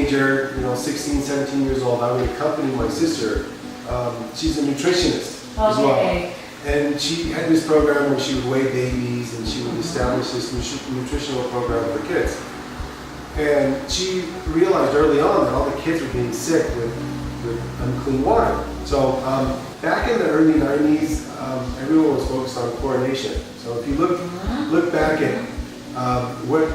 teenager, 16, 17 years old, I would accompany my sister. She's a nutritionist as well. And she had this program where she would weigh babies and she would establish this nutritional program for kids. And she realized early on that all the kids were getting sick with unclean water. So back in the early 90s, everyone was focused on chlorination. So if you look back at what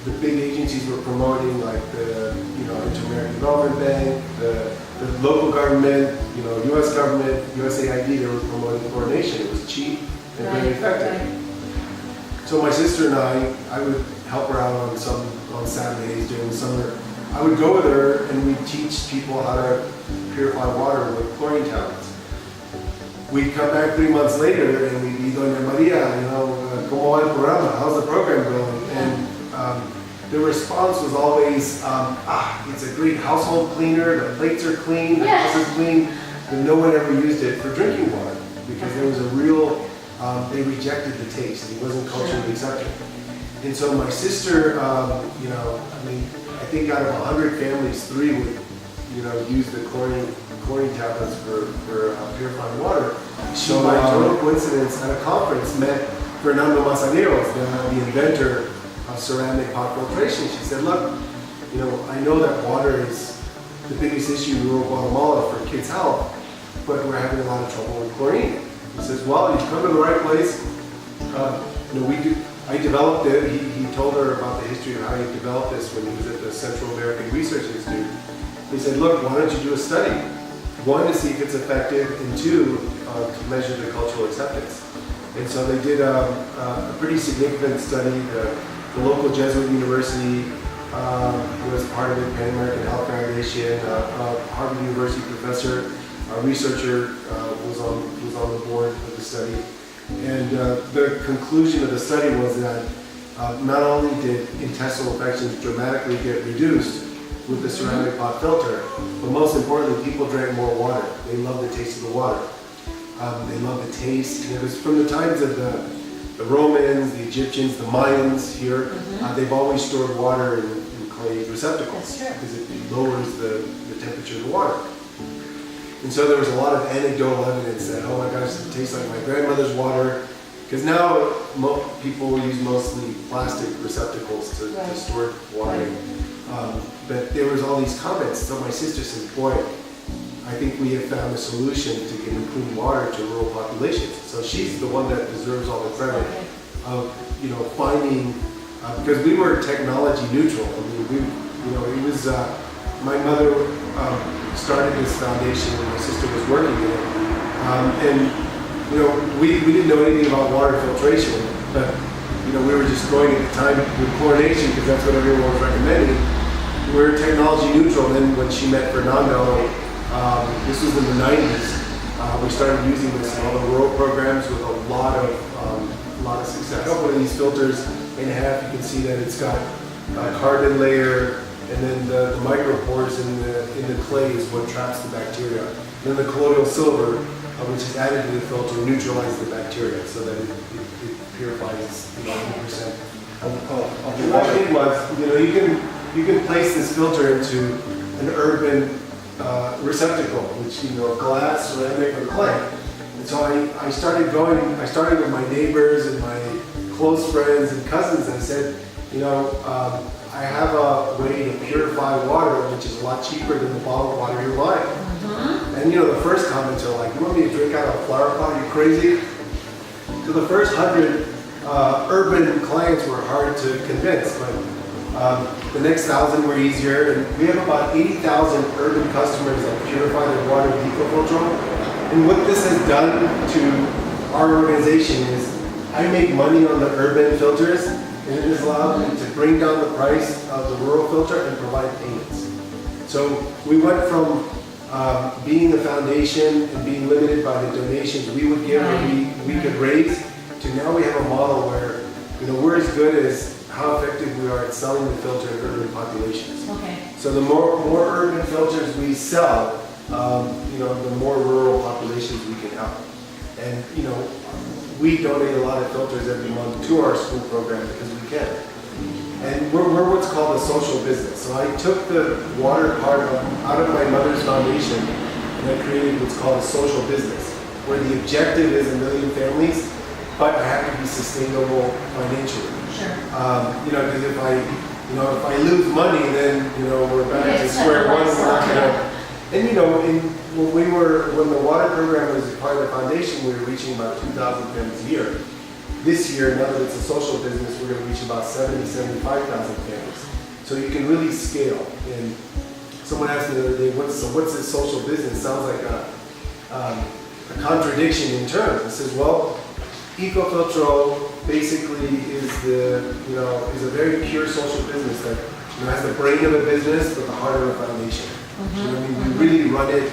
the big agencies were promoting, like the Inter-American Development Bank, the local government, U.S. government, USAID, they were promoting chlorination. It was cheap and very effective. Right. So my sister and I would help her out on Saturdays during the summer. I would go with her and we'd teach people how to purify water with chlorine tablets. We'd come back 3 months later and we'd be Doña Maria, ¿cómo va el programa? How's the program going? And the response was always, it's a great household cleaner, the plates are clean, the house is clean, but no one ever used it for drinking water because there was a real, they rejected the taste. It wasn't culturally accepted. And so my sister, I think out of 100 families, 3 would, use the chlorine tablets for purifying water. So by total coincidence, at a conference, met Fernando Mazariegos, the inventor of ceramic pot filtration. She said, look, I know that water is the biggest issue in rural Guatemala for kids' health, but we're having a lot of trouble with chlorine. He says, well, you've come to the right place. I developed it. He told her about the history of how he developed this when he was at the Central American Research Institute. He said, look, why don't you do a study? 1, to see if it's effective, and 2, to measure the cultural acceptance. And so they did a pretty significant study. The local Jesuit university was part of it, Pan American Health Foundation, Harvard University professor, a researcher was on the board of the study. And the conclusion of the study was that not only did intestinal infections dramatically get reduced with the ceramic pot filter, but most importantly, people drank more water. They loved the taste of the water. They loved the taste. And it was from the times of the Romans, the Egyptians, the Mayans here. They've always stored water in clay receptacles because it lowers the temperature of the water. And so there was a lot of anecdotal evidence that, oh my gosh, it tastes like my grandmother's water. Because now people use mostly plastic receptacles to store water. But there was all these comments. So my sister said, boy, I think we have found a solution to getting clean water to rural populations. So she's the one that deserves all the credit of finding, because we were technology neutral. I mean, it was my mother started this foundation when my sister was working in it, and we didn't know anything about water filtration, but we were just going at the time with chlorination because that's what everyone was recommending. We were technology neutral. And then when she met Fernando, this was in the 90s. We started using this in all the rural programs with a lot of success. One of these filters in half, you can see that it's got a carbon layer, and then the micropores in the clay is what traps the bacteria. And then the colloidal silver, which is added to the filter, neutralizes the bacteria so that it purifies 100% of the water. The thing was, you can place this filter into an urban receptacle, which glass, ceramic, or clay. And so I started with my neighbors and my close friends and cousins, and I said, I have a way to purify water, which is a lot cheaper than the bottled water you're buying. And the first comments are like, you want me to drink out of a flower pot? Are you crazy? So the first 100 urban clients were hard to convince, but the next 1,000 were easier. And we have about 80,000 urban customers that purify their water with Ecofiltro. And what this has done to our organization is I make money on the urban filters, and it has allowed me to bring down the price of the rural filter and provide payments. So we went from being a foundation and being limited by the donations we would give or we could raise, to now we have a model where we're as good as how effective we are at selling the filter in urban populations. So the more urban filters we sell, the more rural populations we can help. And we donate a lot of filters every month to our school program because we can. And we're what's called a social business. So I took the water part out of my mother's foundation, and I created what's called a social business, where the objective is 1 million families, but I have to be sustainable financially. Sure. Because if I lose money, then we're back to square one. We're not gonna. And when the water program was part of the foundation, we were reaching about 2,000 families a year. This year, now that it's a social business, we're going to reach about 75,000 families. So you can really scale. And someone asked me the other day, what's this social business? Sounds like a contradiction in terms. It says, well, Ecofiltro basically is a very pure social business that has the brain of a business but the heart of a foundation. We really run it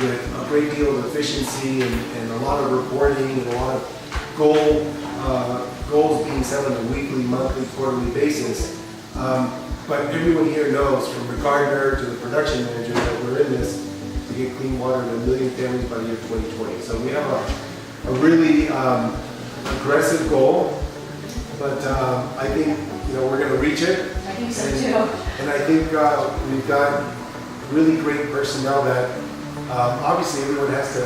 with a great deal of efficiency and a lot of reporting and a lot of goals being set on a weekly, monthly, quarterly basis. But everyone here knows, from the gardener to the production manager, that we're in this to get clean water to 1 million families by the year 2020. So we have a really aggressive goal, but I think we're going to reach it. I think so too. And I think we've got really great personnel that obviously everyone has to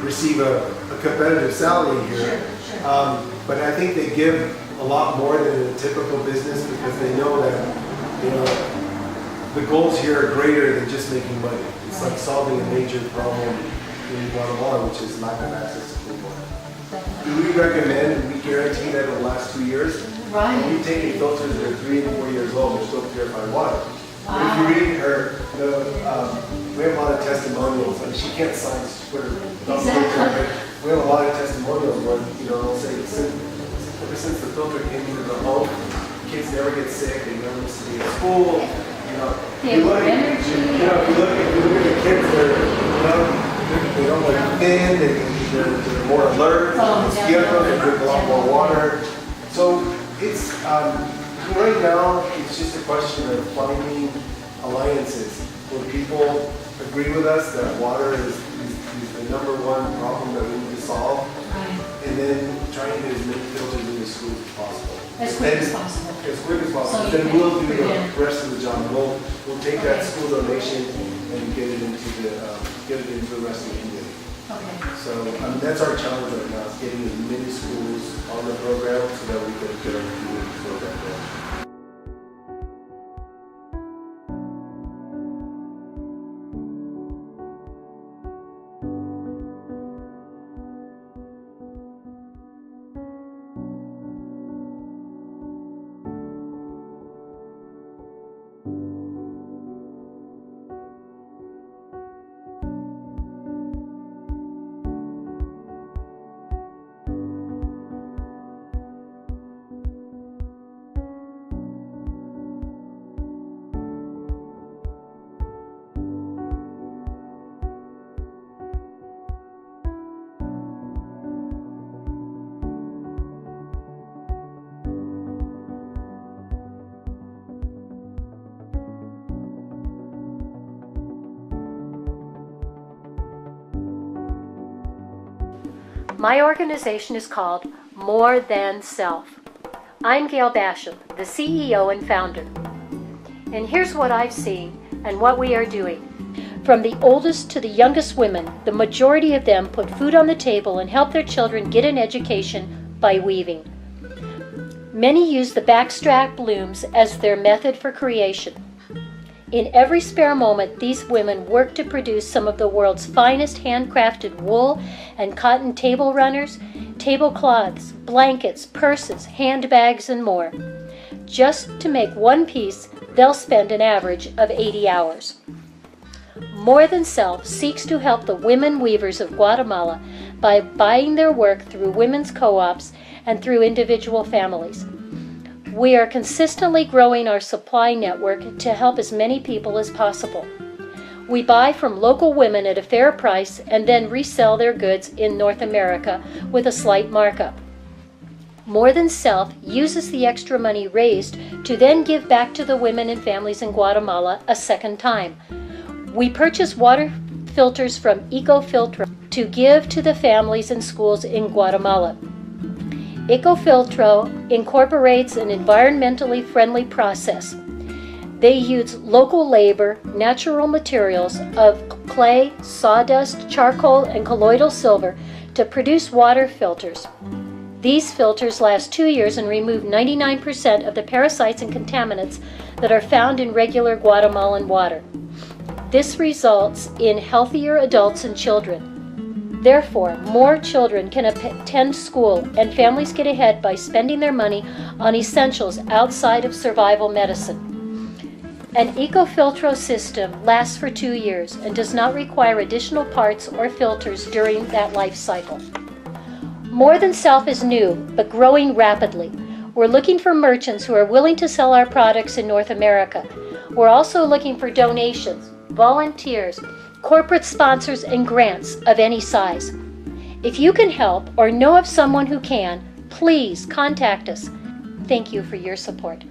receive a competitive salary here. Sure. But I think they give a lot more than a typical business because they know that the goals here are greater than just making money. It's like solving a major problem in Guatemala, which is lack of access to clean water. We recommend and we guarantee that in the last 2 years, we've taken filters that are 3 and 4 years old, which still purify water. Wow. If you read her, we have a lot of testimonials. I mean, she can't sign, she put her thumb exactly. We have a lot of testimonials where they'll say, ever since the filter came into the home, kids never get sick, they never miss a day of school. If you look at the kids, they don't like thin, they're more alert, they drink a lot more water. So it's right now, it's just a question of finding alliances where people agree with us that water is the number one problem that we need to solve, and then trying to get as many filters in the schools as possible. As quick as possible. As quick as possible. So then we'll do the rest of the job. We'll take that school donation and get it into the rest of the community. Okay. So that's our challenge right now, is getting as many schools on the program so that we can get our community program going. My organization is called MoreThanSelf. I'm Gail Basham, the CEO and founder. And here's what I've seen and what we are doing. From the oldest to the youngest women, the majority of them put food on the table and help their children get an education by weaving. Many use the backstrap looms as their method for creation. In every spare moment, these women work to produce some of the world's finest handcrafted wool and cotton table runners, tablecloths, blankets, purses, handbags, and more. Just to make one piece, they'll spend an average of 80 hours. MoreThanSelf seeks to help the women weavers of Guatemala by buying their work through women's co-ops and through individual families. We are consistently growing our supply network to help as many people as possible. We buy from local women at a fair price and then resell their goods in North America with a slight markup. MoreThanSelf uses the extra money raised to then give back to the women and families in Guatemala a second time. We purchase water filters from Ecofiltro to give to the families and schools in Guatemala. Ecofiltro incorporates an environmentally friendly process. They use local labor, natural materials of clay, sawdust, charcoal, and colloidal silver to produce water filters. These filters last 2 years and remove 99% of the parasites and contaminants that are found in regular Guatemalan water. This results in healthier adults and children. Therefore, more children can attend school and families get ahead by spending their money on essentials outside of survival medicine. An Ecofiltro system lasts for 2 years and does not require additional parts or filters during that life cycle. MoreThanSelf is new, but growing rapidly. We're looking for merchants who are willing to sell our products in North America. We're also looking for donations, volunteers, corporate sponsors, and grants of any size. If you can help or know of someone who can, please contact us. Thank you for your support.